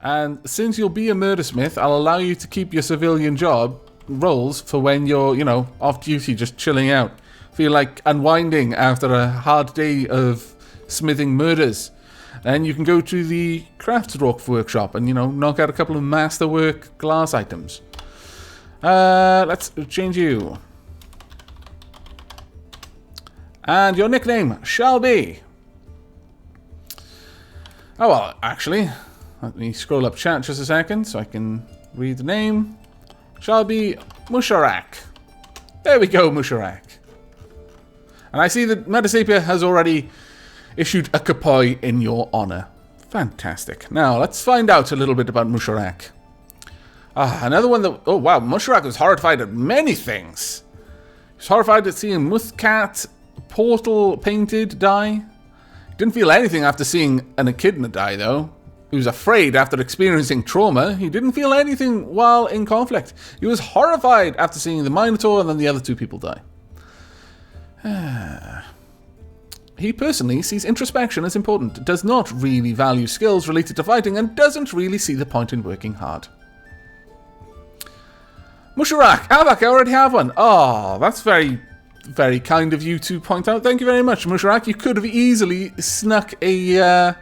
And since you'll be a murdersmith, I'll allow you to keep your civilian job roles for when you're, you know, off duty, just chilling out. Feel like unwinding after a hard day of smithing murders. Then you can go to the craftsdwarf workshop and, you know, knock out a couple of masterwork glass items. Let's change you. And your nickname shall be... Oh, well, actually, let me scroll up chat just a second so I can read the name. Shall be Musharak. There we go, Musharak. And I see that Metasapia has already issued a kapoi in your honor. Fantastic. Now, let's find out a little bit about Musharak. Another one that... Oh, wow. Musharak was horrified at many things. He was horrified at seeing Muthcat portal painted die. Didn't feel anything after seeing an echidna die, though. He was afraid after experiencing trauma. He didn't feel anything while in conflict. He was horrified after seeing the Minotaur and then the other two people die. He personally sees introspection as important, does not really value skills related to fighting, and doesn't really see the point in working hard. Musharak! Havak, I already have one! Oh, that's very, very kind of you to point out. Thank you very much, Musharak. You could have easily snuck a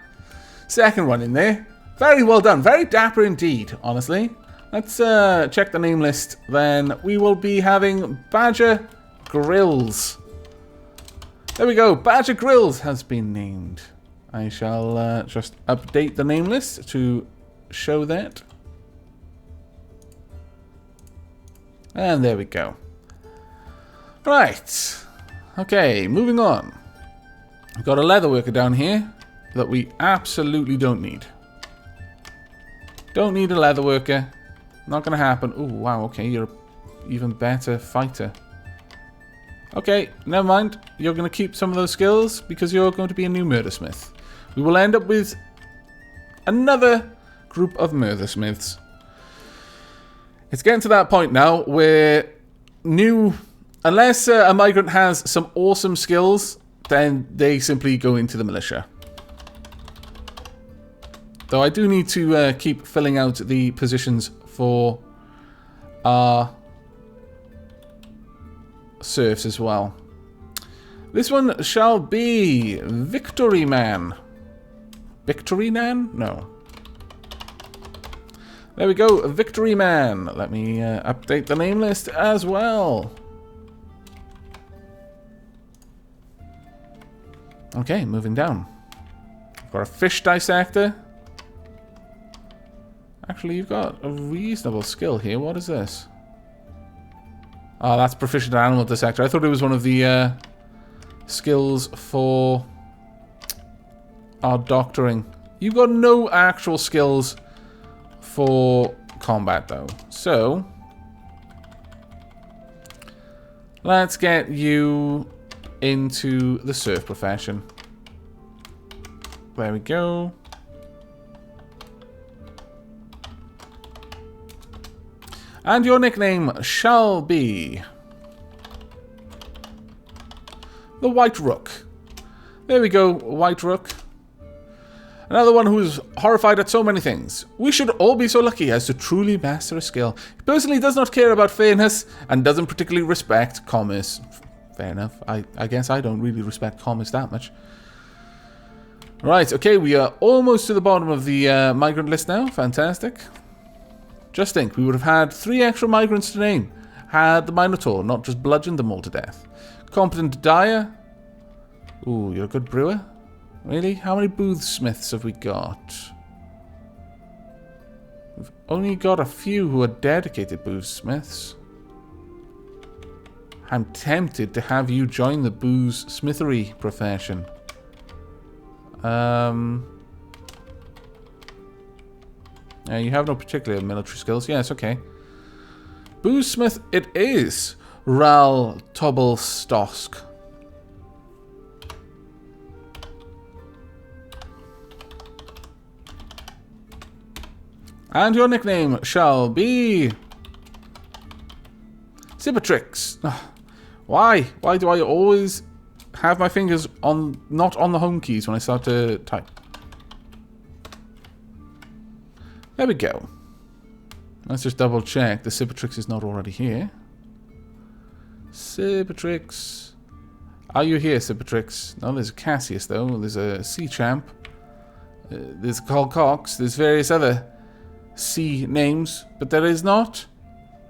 second one in there. Very well done. Very dapper indeed, honestly. Let's check the name list. Then we will be having Badger Grills. There we go. Badger Grills has been named. I shall just update the name list to show that. And there we go. Right. Okay, moving on. We've got a leather worker down here that we absolutely don't need. Don't need a leather worker. Not going to happen. Oh, wow. Okay, you're an even better fighter. Okay, never mind. You're going to keep some of those skills because you're going to be a new murdersmith. We will end up with another group of murdersmiths. It's getting to that point now where unless a migrant has some awesome skills, then they simply go into the militia. Though I do need to keep filling out the positions for our serfs as well. This one shall be Victory Man. Victory Man? No. There we go, Victory Man. Let me update the name list as well. Okay, moving down. We've got a fish dissector. Actually, you've got a reasonable skill here. What is this? Oh, that's proficient animal dissector. I thought it was one of the skills for our doctoring. You've got no actual skills for combat, though. So, let's get you into the surf profession. There we go. And your nickname shall be the White Rook. There we go, White Rook. Another one who's horrified at so many things. We should all be so lucky as to truly master a skill. He personally does not care about fairness and doesn't particularly respect commerce. Fair enough. I guess I don't really respect commerce that much. Right, okay, we are almost to the bottom of the migrant list now. Fantastic. Just think, we would have had 3 extra migrants to name had the Minotaur not just bludgeoned them all to death. Competent dyer. Ooh, you're a good brewer. Really? How many boothsmiths have we got? We've only got a few who are dedicated boothsmiths. I'm tempted to have you join the boothsmithery profession. You have no particular military skills. Yes, okay. Boothsmith it is. Ral Tobelstosk. And your nickname shall be Cibatrix. Why? Why do I always have my fingers not on the home keys when I start to type? There we go. Let's just double check the Cicatrix is not already here. Cicatrix. Are you here, Cicatrix? No, there's a Cassius though. There's a Sea Champ. There's Carl Cox. There's various other sea names, but there is not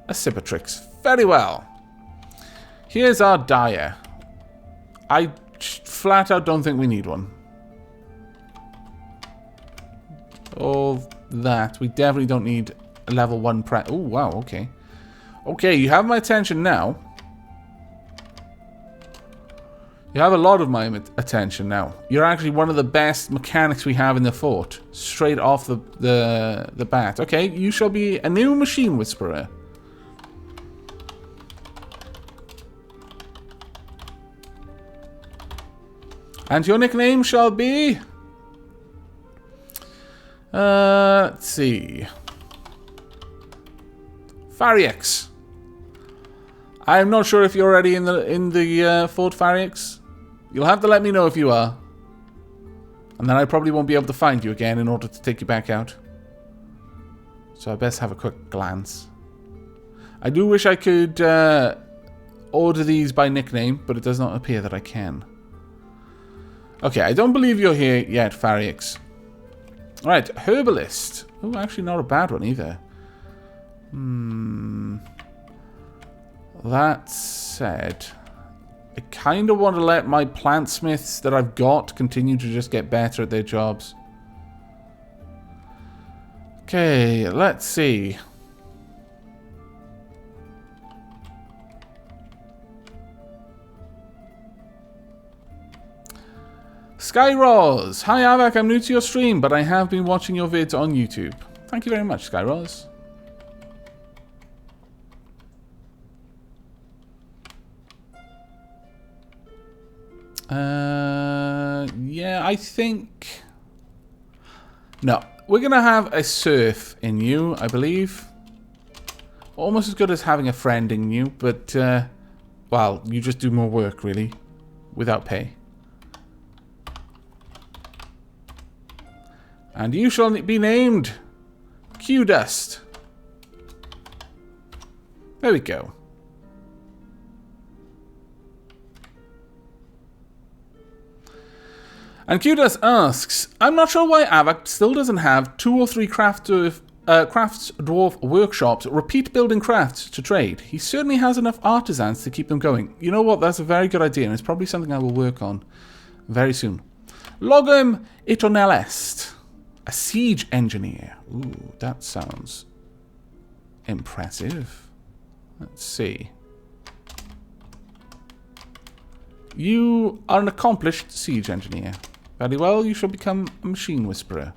a Cicatrix. Very well. Here's our Dyer. I flat out don't think we need one. All that. We definitely don't need a level 1 Oh, wow, okay. Okay, you have my attention now. You have a lot of my attention now. You're actually one of the best mechanics we have in the fort. Straight off the bat. Okay, you shall be a new machine whisperer. And your nickname shall be... let's see. Farriex. I'm not sure if you're already in the Fort Farriex. You'll have to let me know if you are. And then I probably won't be able to find you again in order to take you back out. So I best have a quick glance. I do wish I could order these by nickname, but it does not appear that I can. Okay, I don't believe you're here yet, Farriex. Alright, Herbalist. Oh, actually not a bad one either. That said, I kind of want to let my plantsmiths that I've got continue to just get better at their jobs. Okay, let's see. Skyros! Hi Avak, I'm new to your stream, but I have been watching your vids on YouTube. Thank you very much, Skyros. Yeah, I think... No, we're going to have a surf in you, I believe. Almost as good as having a friend in you, but, well, you just do more work, really, without pay. And you shall be named Q-Dust. There we go. And Q-Dust asks, I'm not sure why Avak still doesn't have 2 or 3 crafts dwarf workshops repeat building crafts to trade. He certainly has enough artisans to keep them going. You know what? That's a very good idea, and it's probably something I will work on very soon. Logum Eternal Est. A siege engineer. Ooh, that sounds impressive. Let's see. You are an accomplished siege engineer. Very well, you shall become a machine whisperer.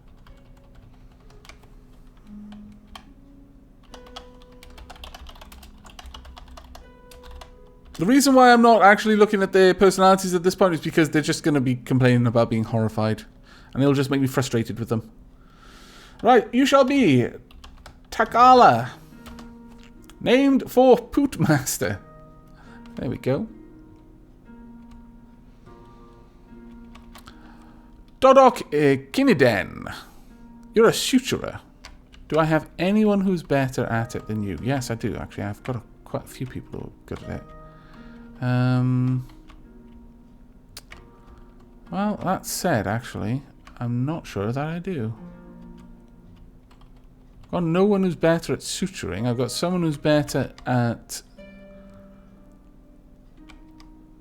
The reason why I'm not actually looking at their personalities at this point is because they're just going to be complaining about being horrified. And it'll just make me frustrated with them. Right, you shall be Takala. Named for Pootmaster. There we go. Dodok Kiniden. You're a suturer. Do I have anyone who's better at it than you? Yes, I do, actually. I've got quite a few people who are good at it. Well, that said, actually, I'm not sure that I do. I've got no one who's better at suturing. I've got someone who's better at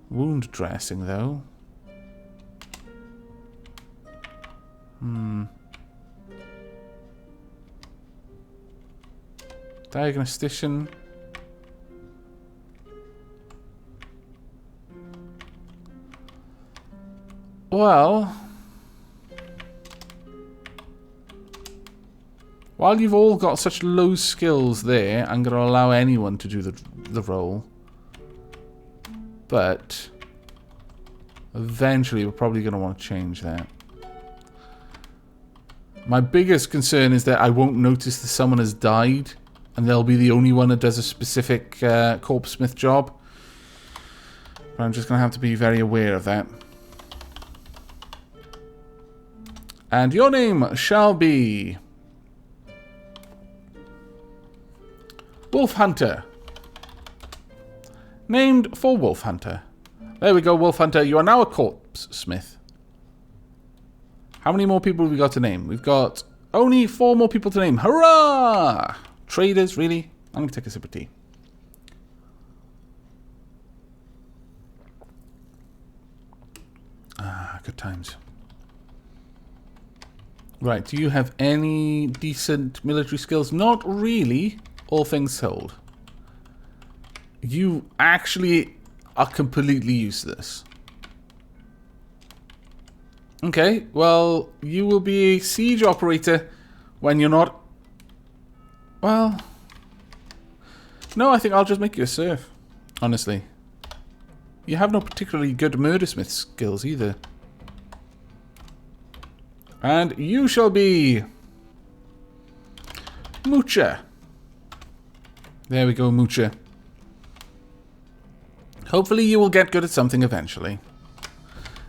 wound dressing, though. Diagnostician. Well, while you've all got such low skills there, I'm going to allow anyone to do the role. But eventually we're probably going to want to change that. My biggest concern is that I won't notice that someone has died and they'll be the only one that does a specific corpse smith job. But I'm just going to have to be very aware of that. And your name shall be Wolf Hunter. Named for Wolf Hunter. There we go, Wolf Hunter. You are now a corpse smith. How many more people have we got to name? We've got only 4 more people to name. Hurrah! Traders, really? I'm going to take a sip of tea. Ah, good times. Right, do you have any decent military skills? Not really, all things told. You actually are completely useless. Okay, well, you will be a siege operator when you're not... Well... No, I think I'll just make you a serf, honestly. You have no particularly good murdersmith skills either. And you shall be... Moocher. There we go, Moocher. Hopefully you will get good at something eventually.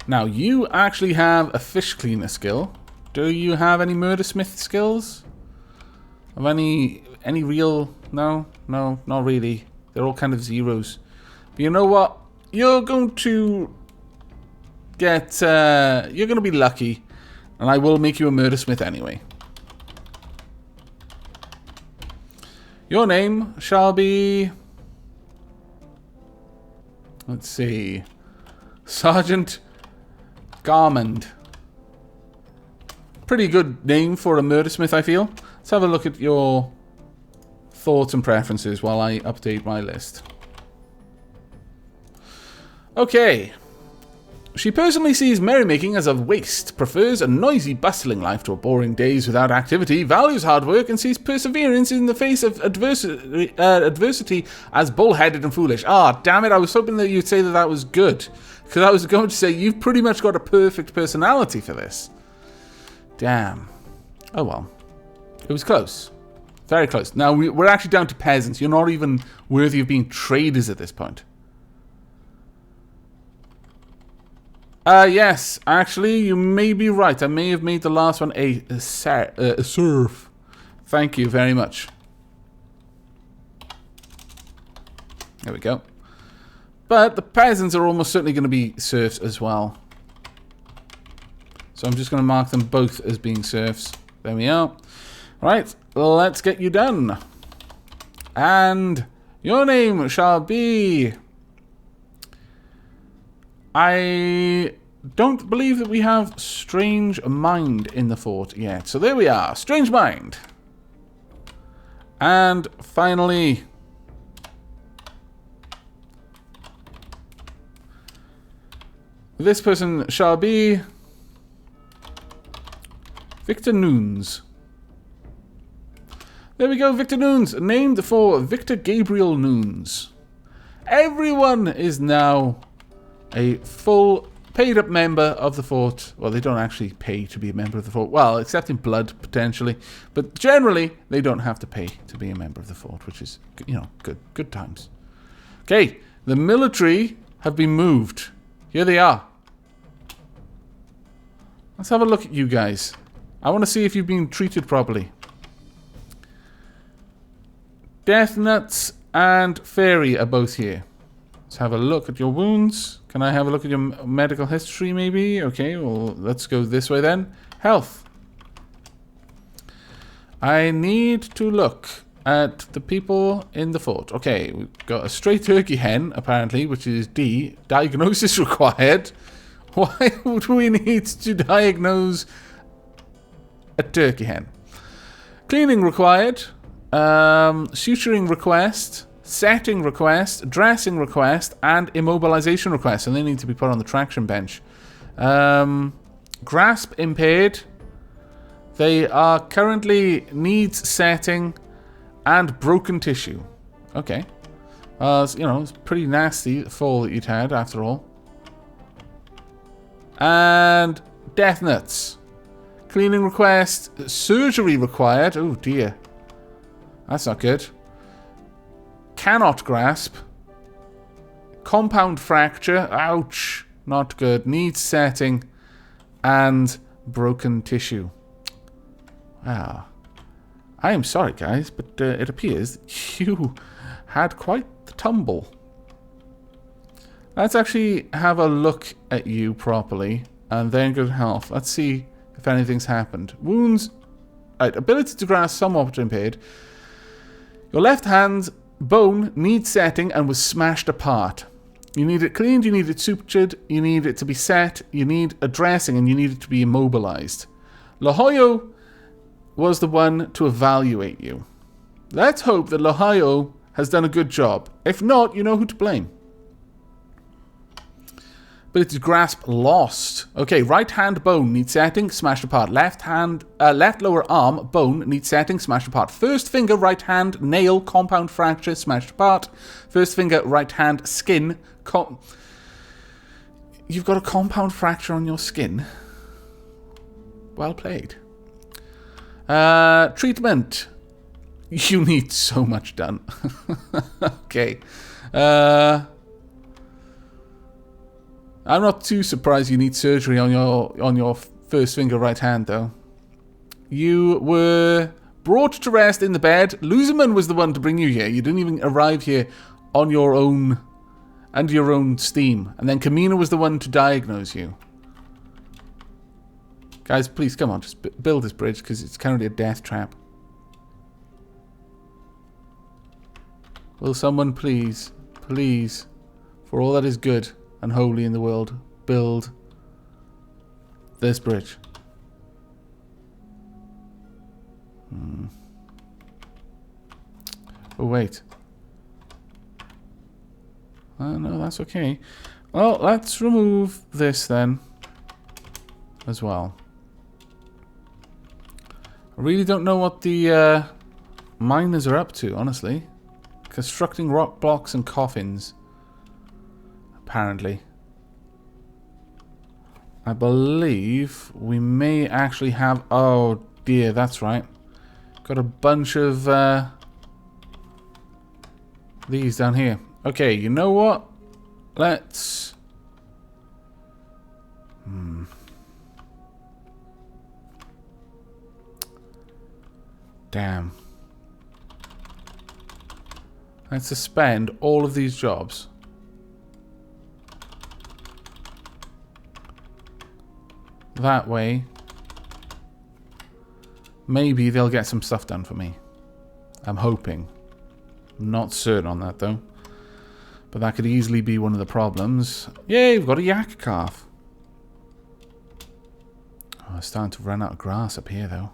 Now, you actually have a fish cleaner skill. Do you have any murdersmith skills? Of any real... No, not really. They're all kind of zeros. But you know what? You're going to get... you're going to be lucky. And I will make you a murdersmith anyway. Your name shall be... Let's see. Sergeant Garmond. Pretty good name for a murdersmith, I feel. Let's have a look at your thoughts and preferences while I update my list. Okay. She personally sees merrymaking as a waste, prefers a noisy, bustling life to a boring days without activity, values hard work, and sees perseverance in the face of adversity as bullheaded and foolish. Ah, damn it, I was hoping that you'd say that that was good. Because I was going to say, you've pretty much got a perfect personality for this. Damn. Oh well. It was close. Very close. Now, we're actually down to peasants. You're not even worthy of being traders at this point. Yes, actually, you may be right. I may have made the last one a serf. Thank you very much. There we go. But the peasants are almost certainly going to be serfs as well. So I'm just going to mark them both as being serfs. There we are. Right, let's get you done. And your name shall be... I don't believe that we have Strange Mind in the fort yet. So there we are. Strange Mind. And finally... this person shall be... Victor Nunes. There we go, Victor Nunes. Named for Victor Gabriel Nunes. Everyone is now... a full paid-up member of the fort. Well, they don't actually pay to be a member of the fort. Well, except in blood, potentially. But generally, they don't have to pay to be a member of the fort, which is, you know, good times. Okay, the military have been moved. Here they are. Let's have a look at you guys. I want to see if you've been treated properly. Death Nuts and Fairy are both here. Let's have a look at your wounds. Can I have a look at your medical history, maybe? Okay, well, let's go this way then. Health. I need to look at the people in the fort. Okay, we've got a stray turkey hen, apparently, which is D. Diagnosis required. Why would we need to diagnose a turkey hen? Cleaning required. Suturing request. Setting request, dressing request, and immobilization request. And they need to be put on the traction bench. Grasp impaired. They are currently needs setting and broken tissue. Okay. You know, it's pretty nasty fall that you'd had after all. And death nuts. Cleaning request, surgery required. Oh dear. That's not good. Cannot grasp. Compound fracture. Ouch. Not good. Needs setting. And broken tissue. Wow. I am sorry, guys, but it appears that you had quite the tumble. Let's actually have a look at you properly, and then go to health. Let's see if anything's happened. Wounds. Right, ability to grasp somewhat impaired. Your left hand's bone needs setting and was smashed apart. You need it cleaned, you need it sutured, you need it to be set, you need a dressing, and you need it to be immobilized. Lohoyo was the one to evaluate you. Let's hope that Lohoyo has done a good job. If not, you know who to blame. Ability to grasp lost. Okay, right hand bone needs setting, smashed apart. Left lower arm bone needs setting, smashed apart. First finger right hand nail compound fracture, smashed apart. First finger right hand skin. You've got a compound fracture on your skin. Well played. Treatment. You need so much done. Okay. I'm not too surprised you need surgery on your first finger right hand, though. You were brought to rest in the bed. Luzerman was the one to bring you here. You didn't even arrive here on your own, under your own steam. And then Kamina was the one to diagnose you. Guys, please, come on. Just build this bridge, because it's currently a death trap. Will someone please, please, for all that is good and holy in the world, build this bridge? Oh, wait. No, that's okay. Well, let's remove this then as well. I really don't know what the miners are up to, honestly. Constructing rock blocks and coffins. Apparently. I believe we may actually have... Oh dear, that's right. Got a bunch of these down here. Okay, you know what? Let's... Damn. Let's suspend all of these jobs. That way, maybe they'll get some stuff done for me. I'm hoping. Not certain on that, though. But that could easily be one of the problems. Yay, we've got a yak calf. Oh, it's starting to run out of grass up here, though.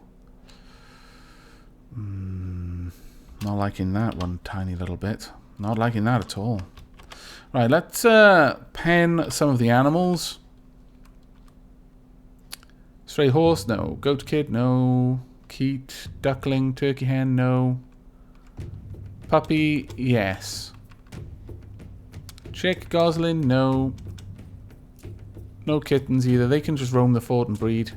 Not liking that one tiny little bit. Not liking that at all. Right, let's pen some of the animals. Stray horse, no. Goat kid, no. Keat, duckling, turkey hen, no. Puppy, yes. Chick, goslin, no. No kittens either. They can just roam the fort and breed.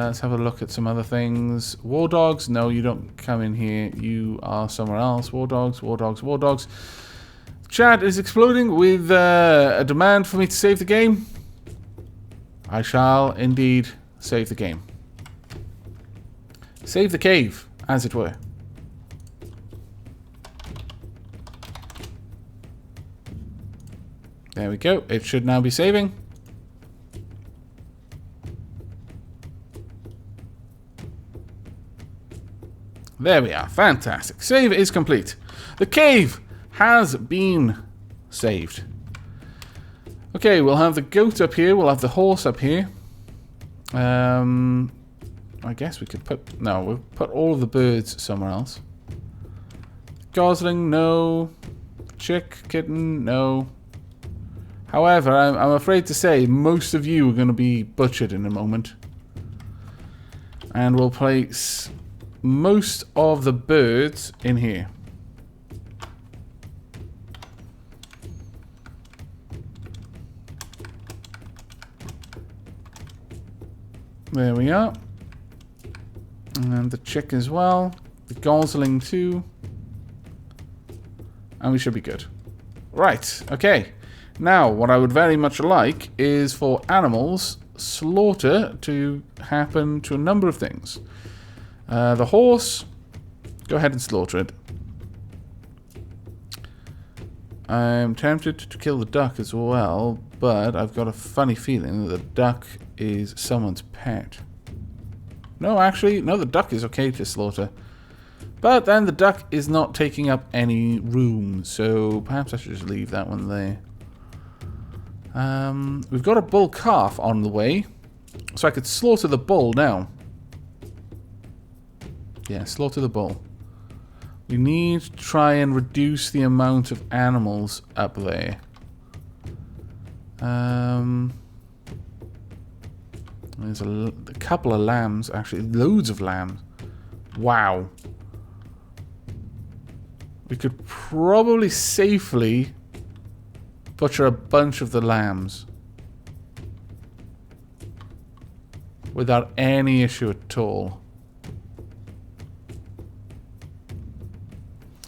Let's have a look at some other things. War dogs, no, you don't come in here. You are somewhere else. War dogs, war dogs, war dogs. Chat is exploding with a demand for me to save the game. I shall indeed save the game. Save the cave, as it were. There we go. It should now be saving. There we are. Fantastic. Save is complete. The cave has been saved. Okay, we'll have the goat up here. We'll have the horse up here. I guess we could put... No, we'll put all of the birds somewhere else. Gosling, no. Chick, kitten, no. However, I'm afraid to say most of you are going to be butchered in a moment. And we'll place most of the birds in here. There we are. And the chick as well. The gosling too. And we should be good. Right, okay. Now, what I would very much like is for animals slaughter to happen to a number of things. The horse, go ahead and slaughter it. I'm tempted to kill the duck as well, but I've got a funny feeling that the duck is someone's pet. No, actually, no, the duck is okay to slaughter. But then the duck is not taking up any room, so perhaps I should just leave that one there. We've got a bull calf on the way, so I could slaughter the bull now. Yeah, slaughter the bull. We need to try and reduce the amount of animals up there. There's a couple of lambs, actually. Loads of lambs. Wow. We could probably safely butcher a bunch of the lambs without any issue at all.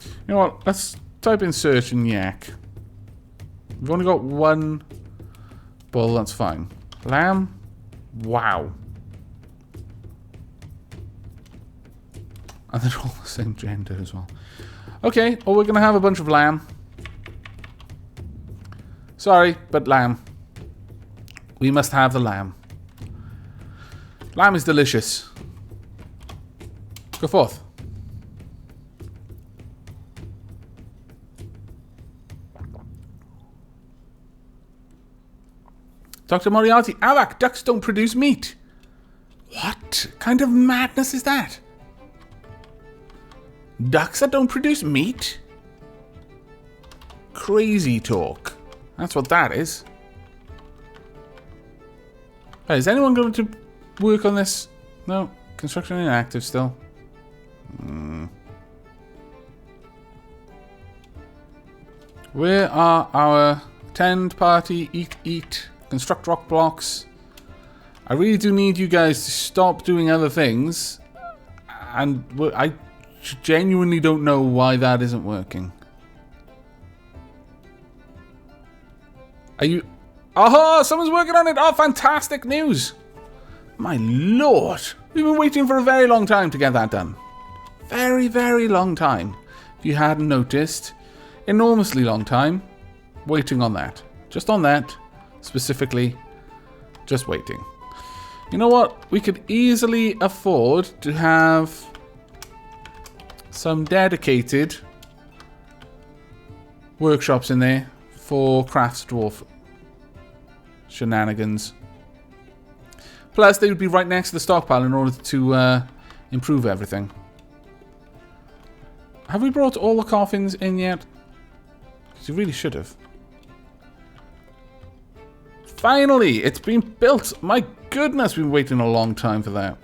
You know what? Let's type in search and yak. We've only got one bull, that's fine. Lamb? Wow. And they're all the same gender as well. Okay, well, we're going to have a bunch of lamb. Sorry, but lamb. We must have the lamb. Lamb is delicious. Go forth. Dr. Moriarty, Avak, ducks don't produce meat. What kind of madness is that? Ducks that don't produce meat? Crazy talk. That's what that is. Hey, is anyone going to work on this? No. Construction inactive still. Where are our tend, party, eat, construct rock blocks? I really do need you guys to stop doing other things. And I genuinely don't know why that isn't working. Are you... Oh, someone's working on it! Oh, fantastic news! My lord! We've been waiting for a very long time to get that done. Very, very long time. If you hadn't noticed, enormously long time waiting on that. Just on that, specifically, just waiting. You know what? We could easily afford to have some dedicated workshops in there for crafts dwarf shenanigans. Plus, they would be right next to the stockpile in order to improve everything. Have we brought all the coffins in yet? Because you really should have. Finally, it's been built. My goodness, we've been waiting a long time for that.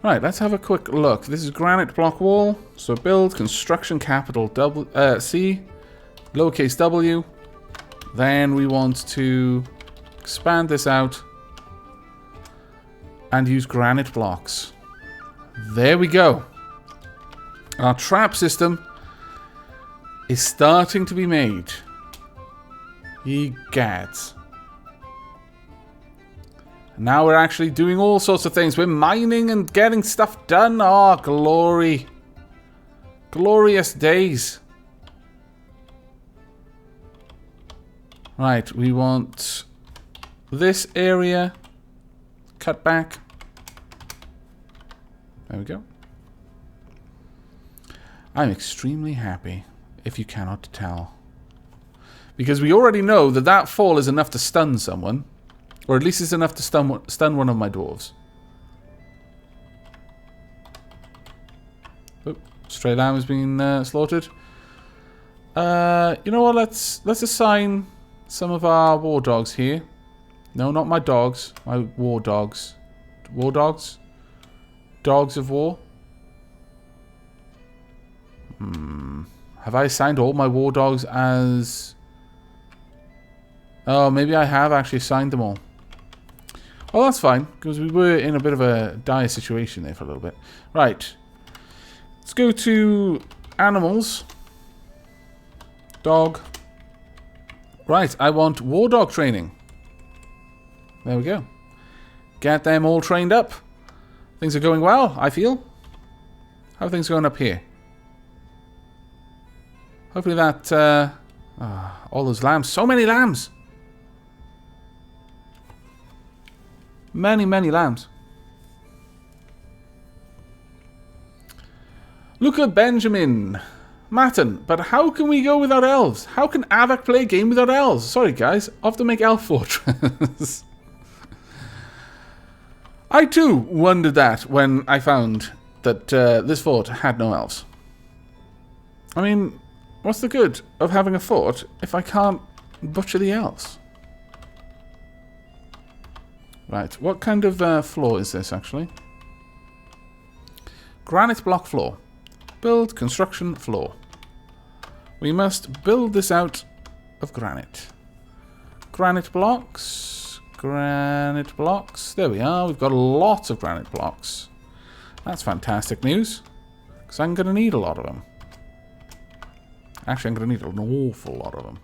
Right, let's have a quick look. This is granite block wall. So build, construction, capital C, lowercase w. Then we want to expand this out and use granite blocks. There we go. Our trap system is starting to be made. Ye gads. Now we're actually doing all sorts of things. We're mining and getting stuff done. Oh, glory. Glorious days. Right, we want this area cut back. There we go. I'm extremely happy, if you cannot tell. Because we already know that that fall is enough to stun someone. Or at least it's enough to stun one of my dwarves. Oh, stray lamb has been slaughtered. You know what? Let's assign some of our war dogs here. No, not my dogs. My war dogs. War dogs? Dogs of war? Have I assigned all my war dogs as... Oh, maybe I have actually assigned them all. Oh, that's fine, because we were in a bit of a dire situation there for a little bit. Right. Let's go to animals. Dog. Right, I want war dog training. There we go. Get them all trained up. Things are going well, I feel. How are things going up here? Hopefully that... all those lambs. So many lambs! Many, many lambs. Luca Benjamin. Martin, but how can we go without elves? How can Avak play a game without elves? Sorry guys, I'll have to make Elf Fortress. I too wondered that when I found that this fort had no elves. I mean, what's the good of having a fort if I can't butcher the elves? Right, what kind of floor is this actually? Granite block floor. Build construction floor. We must build this out of granite. Granite blocks. Granite blocks. There we are. We've got lots of granite blocks. That's fantastic news. Because I'm going to need a lot of them. Actually, I'm going to need an awful lot of them.